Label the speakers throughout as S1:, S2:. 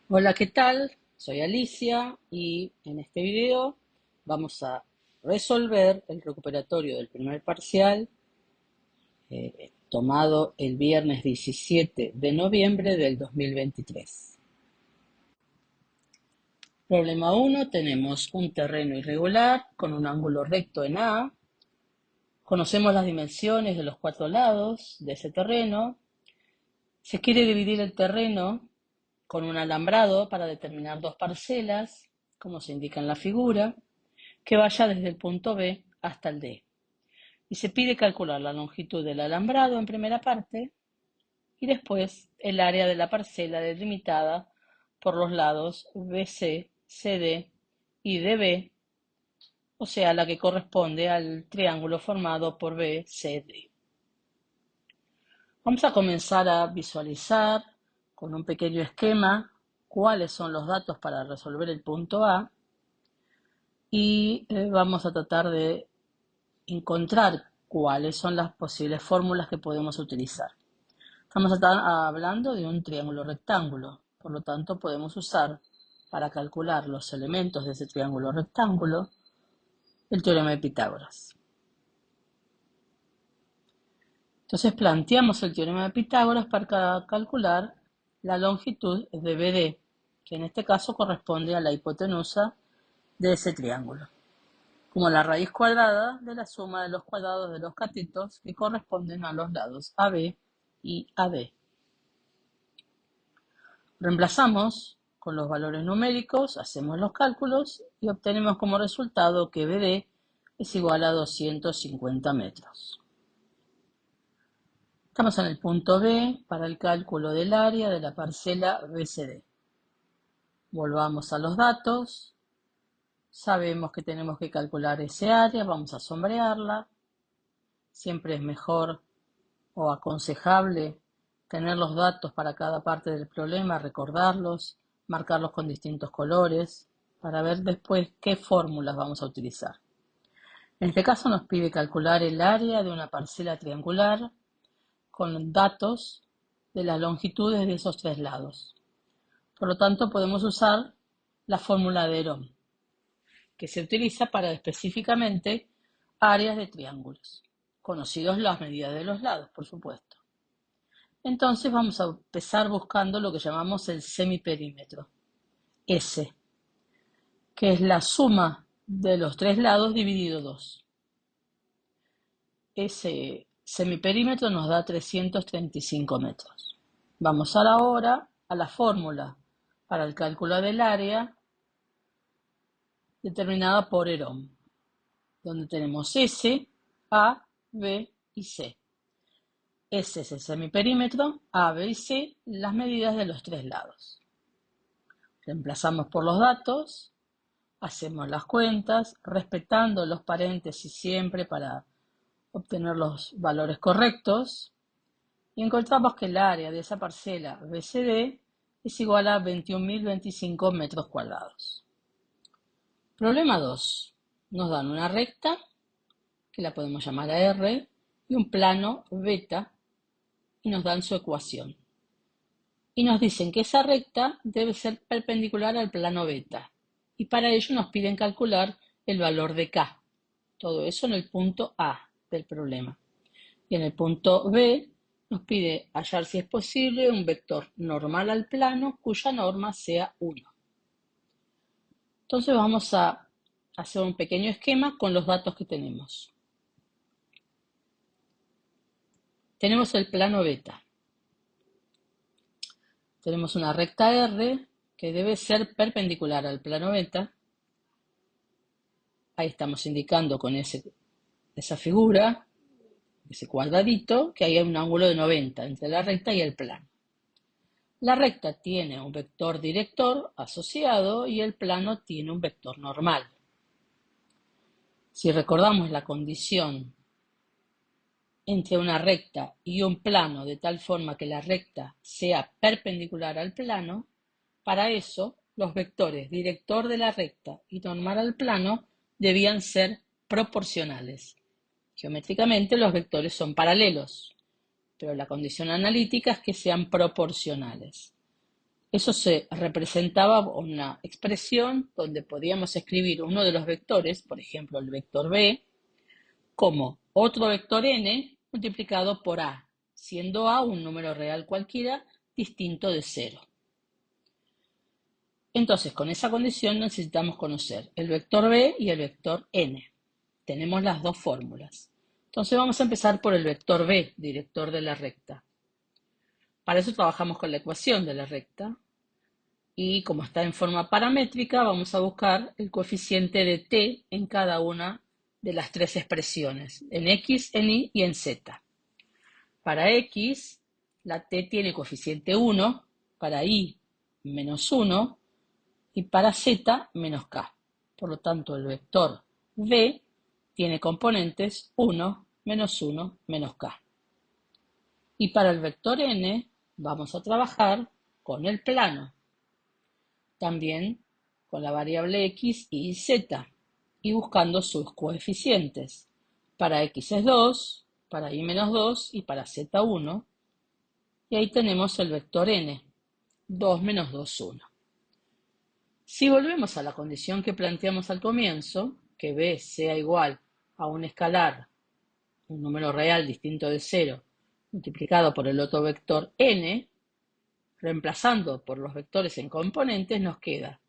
S1: Hola, ¿qué tal? Soy Alicia y en este video vamos a resolver el recuperatorio del primer parcial tomado el viernes 17 de noviembre del 2023. Problema 1. Tenemos un terreno irregular con un ángulo recto en A. Conocemos las dimensiones de los cuatro lados de ese terreno. Se quiere dividir el terreno con un alambrado para determinar dos parcelas, como se indica en la figura, que vaya desde el punto B hasta el D. Y se pide calcular la longitud del alambrado en primera parte y después el área de la parcela delimitada por los lados BC, CD y DB, o sea, la que corresponde al triángulo formado por BCD. Vamos a comenzar a visualizar con un pequeño esquema cuáles son los datos para resolver el punto A y vamos a tratar de encontrar cuáles son las posibles fórmulas que podemos utilizar. Estamos hablando de un triángulo rectángulo, por lo tanto podemos usar para calcular los elementos de ese triángulo rectángulo el teorema de Pitágoras. Entonces planteamos el teorema de Pitágoras para calcular la longitud de BD, que en este caso corresponde a la hipotenusa de ese triángulo, como la raíz cuadrada de la suma de los cuadrados de los catetos que corresponden a los lados AB y AD. Reemplazamos con los valores numéricos, hacemos los cálculos y obtenemos como resultado que BD es igual a 250 metros. Estamos en el punto B para el cálculo del área de la parcela BCD. Volvamos a los datos. Sabemos que tenemos que calcular ese área, vamos a sombrearla. Siempre es mejor o aconsejable tener los datos para cada parte del problema, recordarlos, marcarlos con distintos colores, para ver después qué fórmulas vamos a utilizar. En este caso nos pide calcular el área de una parcela triangular con datos de las longitudes de esos tres lados. Por lo tanto, podemos usar la fórmula de Herón, que se utiliza para específicamente áreas de triángulos, conocidos las medidas de los lados, por supuesto. Entonces vamos a empezar buscando lo que llamamos el semiperímetro, S, que es la suma de los tres lados dividido 2. Ese semiperímetro nos da 335 metros. Vamos ahora a la fórmula para el cálculo del área determinada por Herón, donde tenemos S, A, B y C. S es el semiperímetro, A, B y C las medidas de los tres lados. Reemplazamos por los datos, hacemos las cuentas, respetando los paréntesis siempre para obtener los valores correctos, y encontramos que el área de esa parcela BCD es igual a 21.025 metros cuadrados. Problema 2. Nos dan una recta, que la podemos llamar a R, y un plano beta, y nos dan su ecuación. Y nos dicen que esa recta debe ser perpendicular al plano beta. Y para ello nos piden calcular el valor de K. Todo eso en el punto A del problema. Y en el punto B nos pide hallar si es posible un vector normal al plano cuya norma sea 1. Entonces vamos a hacer un pequeño esquema con los datos que tenemos. Tenemos el plano beta. Tenemos una recta R que debe ser perpendicular al plano beta. Ahí estamos indicando con esa figura, ese cuadradito, que hay un ángulo de 90 entre la recta y el plano. La recta tiene un vector director asociado y el plano tiene un vector normal. Si recordamos la condición entre una recta y un plano de tal forma que la recta sea perpendicular al plano, para eso los vectores director de la recta y normal al plano debían ser proporcionales. Geométricamente los vectores son paralelos, pero la condición analítica es que sean proporcionales. Eso se representaba una expresión donde podíamos escribir uno de los vectores, por ejemplo el vector b, como otro vector n multiplicado por a, siendo a un número real cualquiera distinto de 0. Entonces, con esa condición necesitamos conocer el vector b y el vector n. Tenemos las dos fórmulas. Entonces vamos a empezar por el vector b, director de la recta. Para eso trabajamos con la ecuación de la recta. Y como está en forma paramétrica, vamos a buscar el coeficiente de t en cada una de las tres expresiones, en x, en y y en z. Para x, la t tiene coeficiente 1, para y menos 1 y para z menos k. Por lo tanto, el vector v tiene componentes 1, menos 1, menos k. Y para el vector n vamos a trabajar con el plano. También con la variable x y z y buscando sus coeficientes. Para x es 2, para y menos 2 y para z 1. Y ahí tenemos el vector n, 2 menos 2, 1. Si volvemos a la condición que planteamos al comienzo, que b sea igual a un escalar, un número real distinto de 0, multiplicado por el otro vector n, reemplazando por los vectores en componentes, nos queda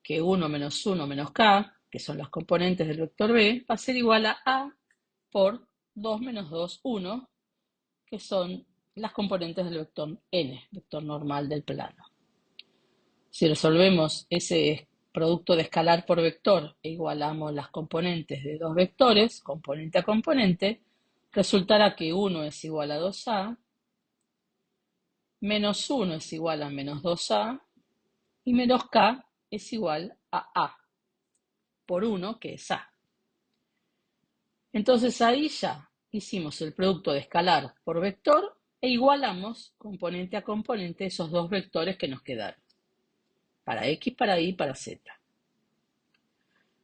S1: que 1 menos 1 menos k, que son las componentes del vector b, va a ser igual a por 2 menos 2, 1, que son las componentes del vector n, vector normal del plano. Si resolvemos ese producto de escalar por vector e igualamos las componentes de dos vectores, componente a componente, resultará que 1 es igual a 2a, menos 1 es igual a menos 2a, y menos k es igual a por 1, que es a. Entonces ahí ya hicimos el producto de escalar por vector e igualamos componente a componente esos dos vectores que nos quedaron, para x, para y, para z.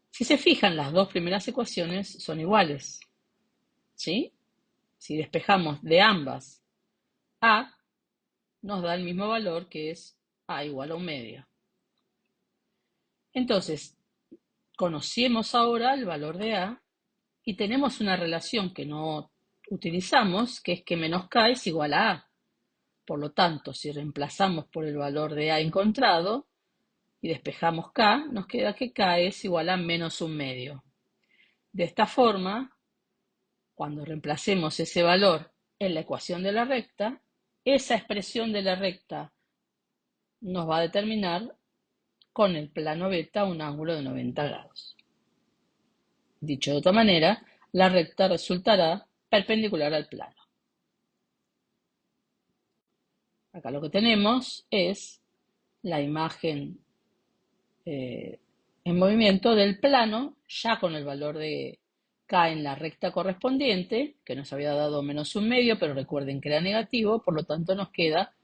S1: Si se fijan, las dos primeras ecuaciones son iguales, ¿sí? Si despejamos de ambas a, nos da el mismo valor, que es a igual a 1/2. Entonces, conocemos ahora el valor de a y tenemos una relación que no utilizamos, que es que menos k es igual a a. Por lo tanto, si reemplazamos por el valor de a encontrado y despejamos k, nos queda que k es igual a menos 1/2. De esta forma, cuando reemplacemos ese valor en la ecuación de la recta, esa expresión de la recta nos va a determinar con el plano beta un ángulo de 90 grados. Dicho de otra manera, la recta resultará perpendicular al plano. Acá lo que tenemos es la imagen en movimiento del plano, ya con el valor de k en la recta correspondiente, que nos había dado menos 1/2, pero recuerden que era negativo, por lo tanto nos queda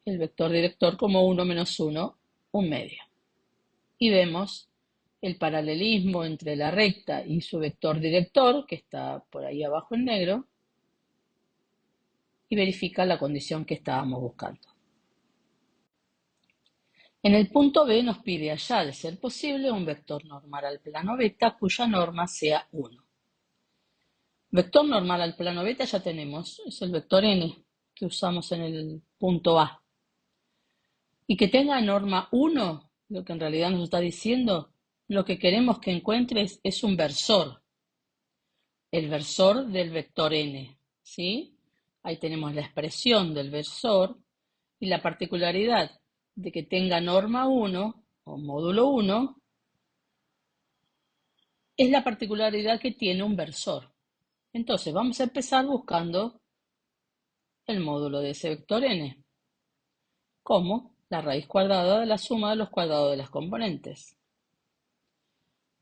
S1: el vector director como 1 menos 1, 1/2. Y vemos el paralelismo entre la recta y su vector director, que está por ahí abajo en negro, y verifica la condición que estábamos buscando. En el punto B nos pide allá, de ser posible, un vector normal al plano beta cuya norma sea 1. Vector normal al plano beta ya tenemos, es el vector n que usamos en el punto A. Y que tenga norma 1, lo que en realidad nos está diciendo, lo que queremos que encuentres es un versor, el versor del vector n, ¿sí? Ahí tenemos la expresión del versor y la particularidad de que tenga norma 1 o módulo 1 es la particularidad que tiene un versor. Entonces vamos a empezar buscando el módulo de ese vector n, como la raíz cuadrada de la suma de los cuadrados de las componentes.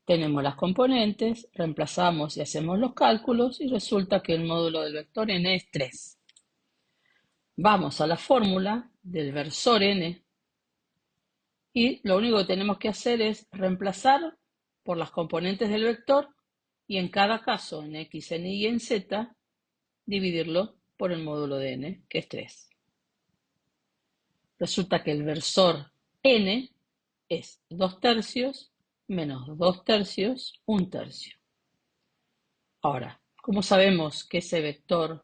S1: Tenemos las componentes, reemplazamos y hacemos los cálculos y resulta que el módulo del vector n es 3. Vamos a la fórmula del versor n y lo único que tenemos que hacer es reemplazar por las componentes del vector y en cada caso, en x, en y y en z, dividirlo por el módulo de n, que es 3. Resulta que el versor n es 2/3 menos 2/3, 1/3. Ahora, ¿cómo sabemos que ese vector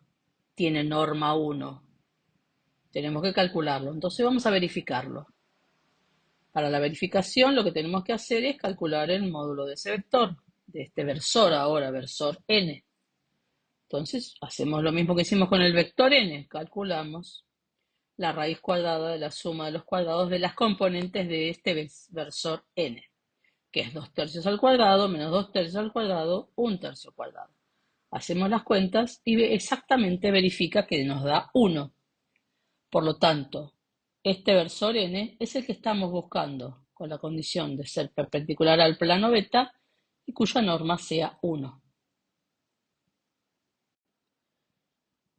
S1: tiene norma 1? Tenemos que calcularlo, entonces vamos a verificarlo. Para la verificación lo que tenemos que hacer es calcular el módulo de ese vector, de este versor ahora, versor n. Entonces hacemos lo mismo que hicimos con el vector n, calculamos la raíz cuadrada de la suma de los cuadrados de las componentes de este versor n, que es 2/3 al cuadrado menos 2/3 al cuadrado, 1/3 al cuadrado. Hacemos las cuentas y exactamente verifica que nos da 1. Por lo tanto, este versor n es el que estamos buscando, con la condición de ser perpendicular al plano beta y cuya norma sea 1.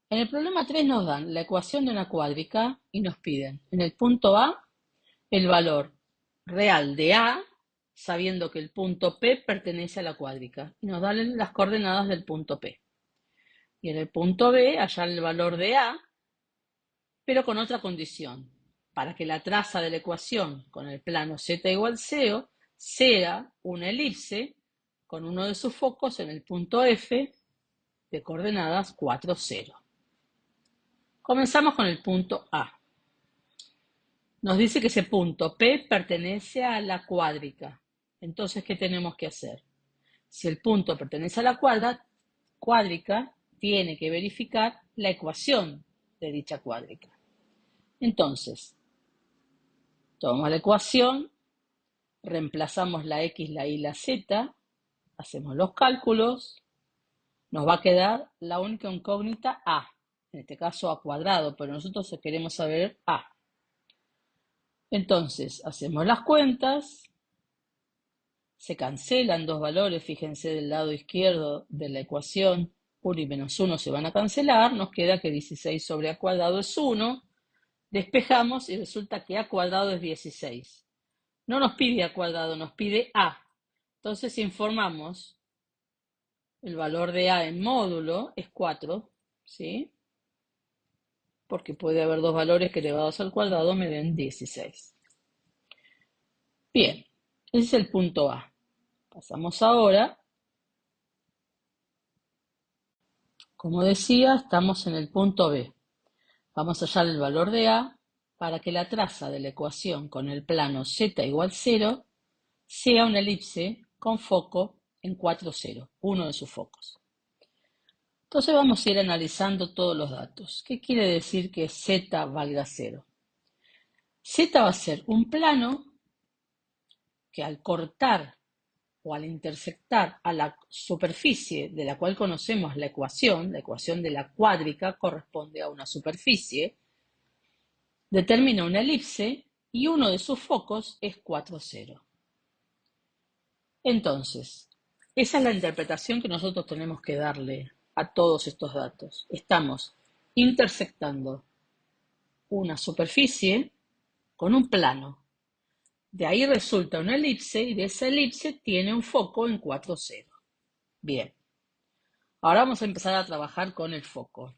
S1: En el problema 3 nos dan la ecuación de una cuádrica y nos piden en el punto A el valor real de A, sabiendo que el punto P pertenece a la cuádrica, y nos dan las coordenadas del punto P. Y en el punto B hallar el valor de A, pero con otra condición, para que la traza de la ecuación con el plano z igual 0 sea una elipse con uno de sus focos en el punto F de coordenadas 4, 0. Comenzamos con el punto A. Nos dice que ese punto P pertenece a la cuádrica. Entonces, ¿qué tenemos que hacer? Si el punto pertenece a la cuádrica, tiene que verificar la ecuación de dicha cuádrica. Entonces, tomamos la ecuación, reemplazamos la x, la y, la z, hacemos los cálculos, nos va a quedar la única incógnita a, en este caso a cuadrado, pero nosotros queremos saber a. Entonces, hacemos las cuentas, se cancelan dos valores, fíjense del lado izquierdo de la ecuación, 1 y menos 1 se van a cancelar, nos queda que 16 sobre a cuadrado es 1, despejamos y resulta que a cuadrado es 16. No nos pide a cuadrado, nos pide a. Entonces informamos, el valor de a en módulo es 4, ¿sí? Porque puede haber dos valores que elevados al cuadrado me den 16. Bien, ese es el punto A. Pasamos ahora, como decía, estamos en el punto B. Vamos a hallar el valor de A para que la traza de la ecuación con el plano z igual 0 sea una elipse con foco en 4, 0, uno de sus focos. Entonces vamos a ir analizando todos los datos. ¿Qué quiere decir que z valga 0? Z va a ser un plano que al cortar o al intersectar a la superficie de la cual conocemos la ecuación de la cuádrica corresponde a una superficie, determina una elipse y uno de sus focos es 4, 0. Entonces, esa es la interpretación que nosotros tenemos que darle a todos estos datos. Estamos intersectando una superficie con un plano. De ahí resulta una elipse y de esa elipse tiene un foco en 4, 0. Bien, ahora vamos a empezar a trabajar con el foco.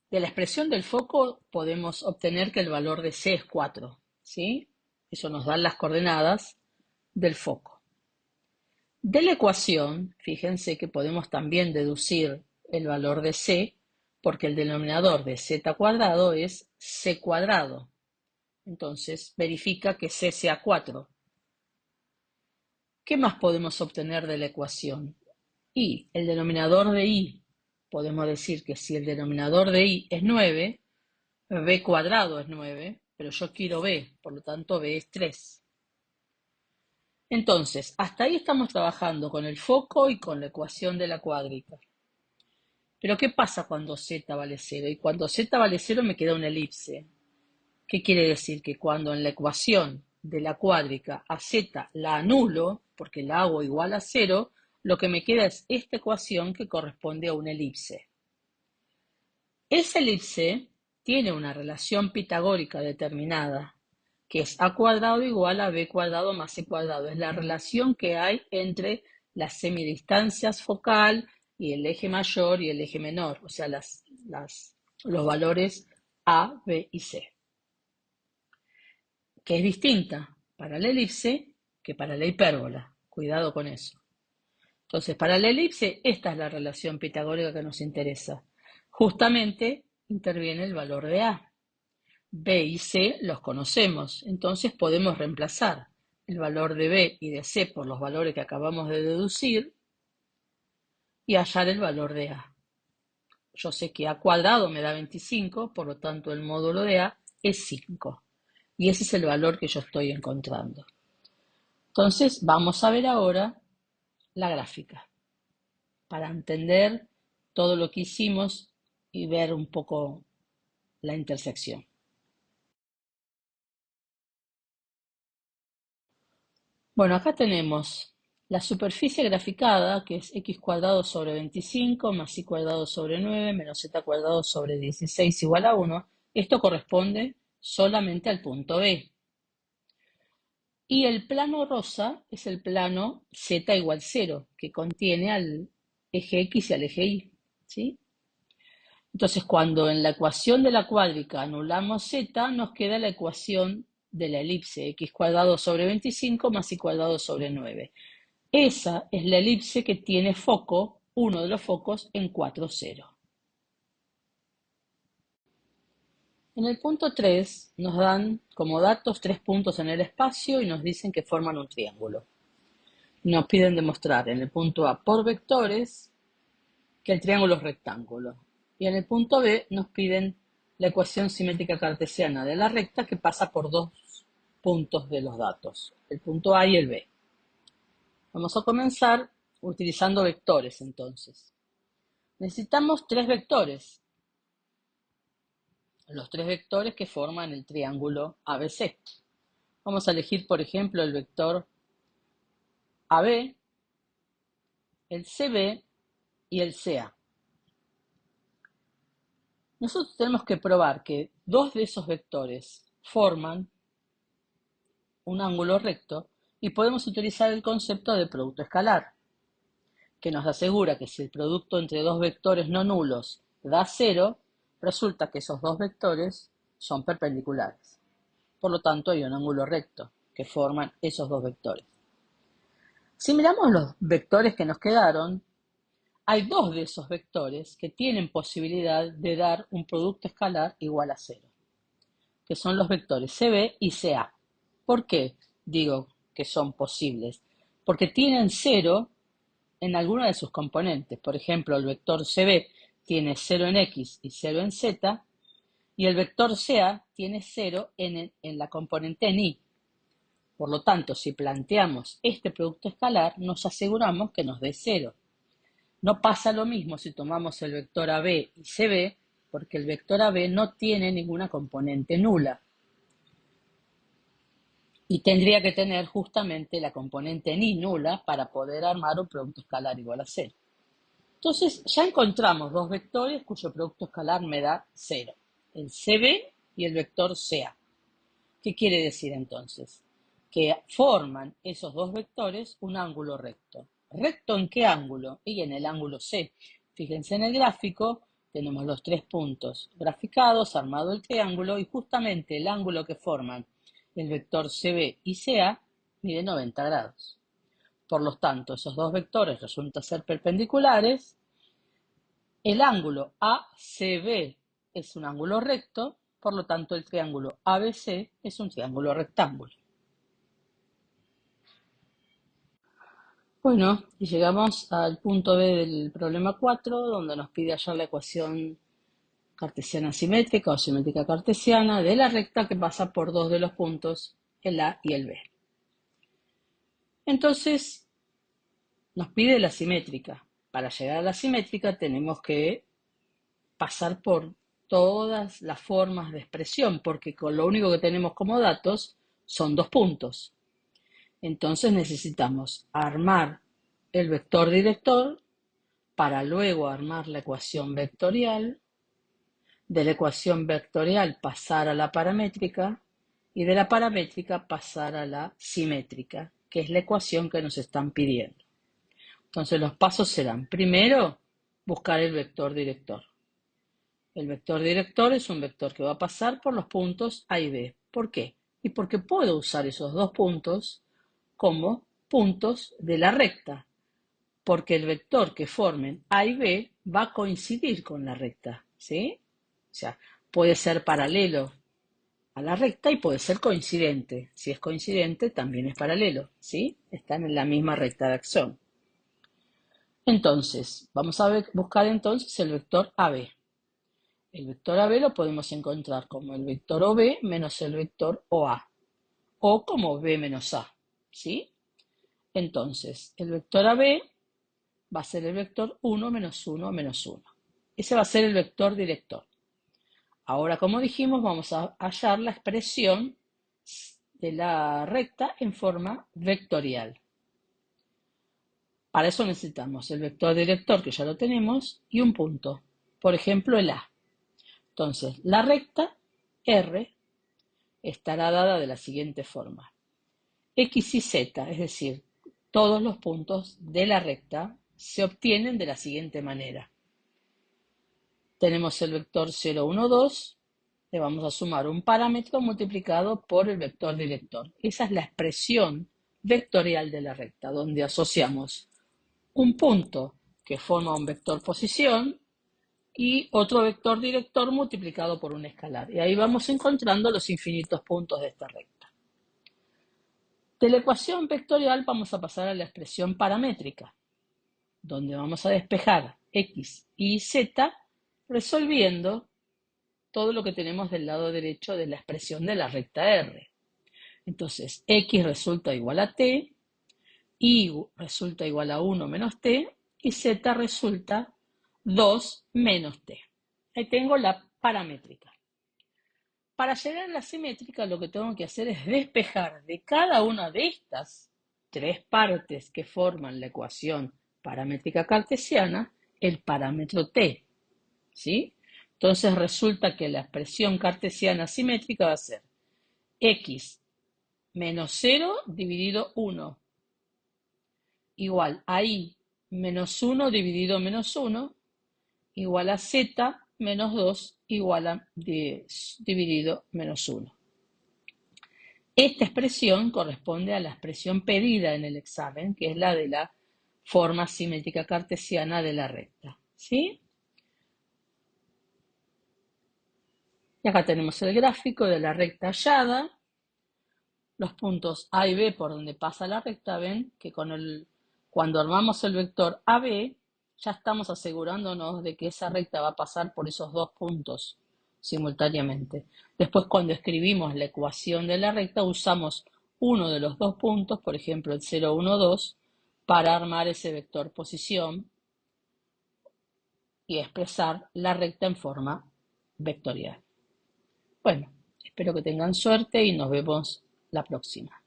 S1: De la expresión del foco podemos obtener que el valor de C es 4, ¿sí? Eso nos da las coordenadas del foco. De la ecuación, fíjense que podemos también deducir el valor de C, porque el denominador de z cuadrado es C cuadrado. Entonces, verifica que C sea 4. ¿Qué más podemos obtener de la ecuación? Y el denominador de y, podemos decir que si el denominador de y es 9, b cuadrado es 9, pero yo quiero b, por lo tanto b es 3. Entonces, hasta ahí estamos trabajando con el foco y con la ecuación de la cuádrica. Pero ¿qué pasa cuando z vale 0? Y cuando z vale 0 me queda una elipse. ¿Qué quiere decir? Que cuando en la ecuación de la cuádrica a z la anulo, porque la hago igual a 0, lo que me queda es esta ecuación que corresponde a una elipse. Esa elipse tiene una relación pitagórica determinada, que es a cuadrado igual a b cuadrado más c cuadrado. Es la relación que hay entre las semidistancias focal y el eje mayor y el eje menor, o sea, los valores a, b y c. que es distinta para la elipse que para la hipérbola. Cuidado con eso. Entonces, para la elipse, esta es la relación pitagórica que nos interesa. Justamente interviene el valor de A. B y C los conocemos, entonces podemos reemplazar el valor de B y de C por los valores que acabamos de deducir y hallar el valor de A. Yo sé que A cuadrado me da 25, por lo tanto el módulo de A es 5. Y ese es el valor que yo estoy encontrando. Entonces, vamos a ver ahora la gráfica para entender todo lo que hicimos y ver un poco la intersección. Bueno, acá tenemos la superficie graficada, que es x cuadrado sobre 25 más y cuadrado sobre 9 menos z cuadrado sobre 16 igual a 1. Esto corresponde solamente al punto B. Y el plano rosa es el plano z igual 0, que contiene al eje x y al eje y. ¿Sí? Entonces, cuando en la ecuación de la cuádrica anulamos z, nos queda la ecuación de la elipse, x cuadrado sobre 25 más y cuadrado sobre 9. Esa es la elipse que tiene foco, uno de los focos, en 4, 0. En el punto 3 nos dan como datos 3 puntos en el espacio y nos dicen que forman un triángulo. Nos piden demostrar en el punto A por vectores que el triángulo es rectángulo. Y en el punto B nos piden la ecuación simétrica cartesiana de la recta que pasa por dos puntos de los datos, el punto A y el B. Vamos a comenzar utilizando vectores entonces. Necesitamos tres vectores, los tres vectores que forman el triángulo ABC. Vamos a elegir, por ejemplo, el vector AB, el CB y el CA. Nosotros tenemos que probar que dos de esos vectores forman un ángulo recto y podemos utilizar el concepto de producto escalar, que nos asegura que si el producto entre dos vectores no nulos da 0, resulta que esos dos vectores son perpendiculares. Por lo tanto, hay un ángulo recto que forman esos dos vectores. Si miramos los vectores que nos quedaron, hay dos de esos vectores que tienen posibilidad de dar un producto escalar igual a 0, que son los vectores CB y CA. ¿Por qué digo que son posibles? Porque tienen 0 en alguna de sus componentes. Por ejemplo, el vector CB tiene 0 en X y 0 en Z, y el vector CA tiene 0 en la componente en Y. Por lo tanto, si planteamos este producto escalar, nos aseguramos que nos dé 0. No pasa lo mismo si tomamos el vector AB y CB, porque el vector AB no tiene ninguna componente nula. Y tendría que tener justamente la componente en Y nula para poder armar un producto escalar igual a 0. Entonces, ya encontramos dos vectores cuyo producto escalar me da 0. El CB y el vector CA. ¿Qué quiere decir entonces? Que forman esos dos vectores un ángulo recto. ¿Recto en qué ángulo? Y en el ángulo C. Fíjense en el gráfico, tenemos los tres puntos graficados, armado el triángulo, y justamente el ángulo que forman el vector CB y CA mide 90 grados. Por lo tanto, esos dos vectores resultan ser perpendiculares. El ángulo ACB es un ángulo recto, por lo tanto el triángulo ABC es un triángulo rectángulo. Bueno, y llegamos al punto B del problema 4, donde nos pide hallar la ecuación cartesiana simétrica o simétrica cartesiana de la recta que pasa por dos de los puntos, el A y el B. Entonces, nos pide la simétrica. Para llegar a la simétrica tenemos que pasar por todas las formas de expresión, porque con lo único que tenemos como datos son dos puntos. Entonces necesitamos armar el vector director para luego armar la ecuación vectorial, de la ecuación vectorial pasar a la paramétrica y de la paramétrica pasar a la simétrica, que es la ecuación que nos están pidiendo. Entonces los pasos serán, primero, buscar el vector director. El vector director es un vector que va a pasar por los puntos A y B. ¿Por qué? y porque puedo usar esos dos puntos como puntos de la recta, porque el vector que formen A y B va a coincidir con la recta, ¿sí? O sea, puede ser paralelo a la recta y puede ser coincidente. Si es coincidente, también es paralelo, ¿sí? Están en la misma recta de acción. Entonces, vamos a buscar entonces el vector AB. El vector AB lo podemos encontrar como el vector OB menos el vector OA, o como B menos A, ¿sí? Entonces, el vector AB va a ser el vector 1 menos 1 menos 1. Ese va a ser el vector director. Ahora, como dijimos, vamos a hallar la expresión de la recta en forma vectorial. Para eso necesitamos el vector director, que ya lo tenemos, y un punto. Por ejemplo, el A. Entonces, la recta R estará dada de la siguiente forma. X y Z, es decir, todos los puntos de la recta, se obtienen de la siguiente manera. Tenemos el vector 0, 1, 2, le vamos a sumar un parámetro multiplicado por el vector director. Esa es la expresión vectorial de la recta, donde asociamos un punto que forma un vector posición y otro vector director multiplicado por un escalar. Y ahí vamos encontrando los infinitos puntos de esta recta. De la ecuación vectorial vamos a pasar a la expresión paramétrica, donde vamos a despejar x y z resolviendo todo lo que tenemos del lado derecho de la expresión de la recta R. Entonces, x resulta igual a t, y resulta igual a 1 menos t, y z resulta 2 menos t. Ahí tengo la paramétrica. Para llegar a la simétrica, lo que tengo que hacer es despejar de cada una de estas tres partes que forman la ecuación paramétrica cartesiana el parámetro t, ¿sí? Entonces resulta que la expresión cartesiana simétrica va a ser x menos 0 dividido 1 igual a y menos 1 dividido menos 1 igual a z menos 2 igual a 10 dividido menos 1. Esta expresión corresponde a la expresión pedida en el examen, que es la de la forma simétrica cartesiana de la recta, ¿sí? Y acá tenemos el gráfico de la recta hallada. Los puntos A y B por donde pasa la recta, ven que cuando armamos el vector AB, ya estamos asegurándonos de que esa recta va a pasar por esos dos puntos simultáneamente. Después, cuando escribimos la ecuación de la recta, usamos uno de los dos puntos, por ejemplo el 0, 1, 2, para armar ese vector posición y expresar la recta en forma vectorial. Bueno, espero que tengan suerte y nos vemos la próxima.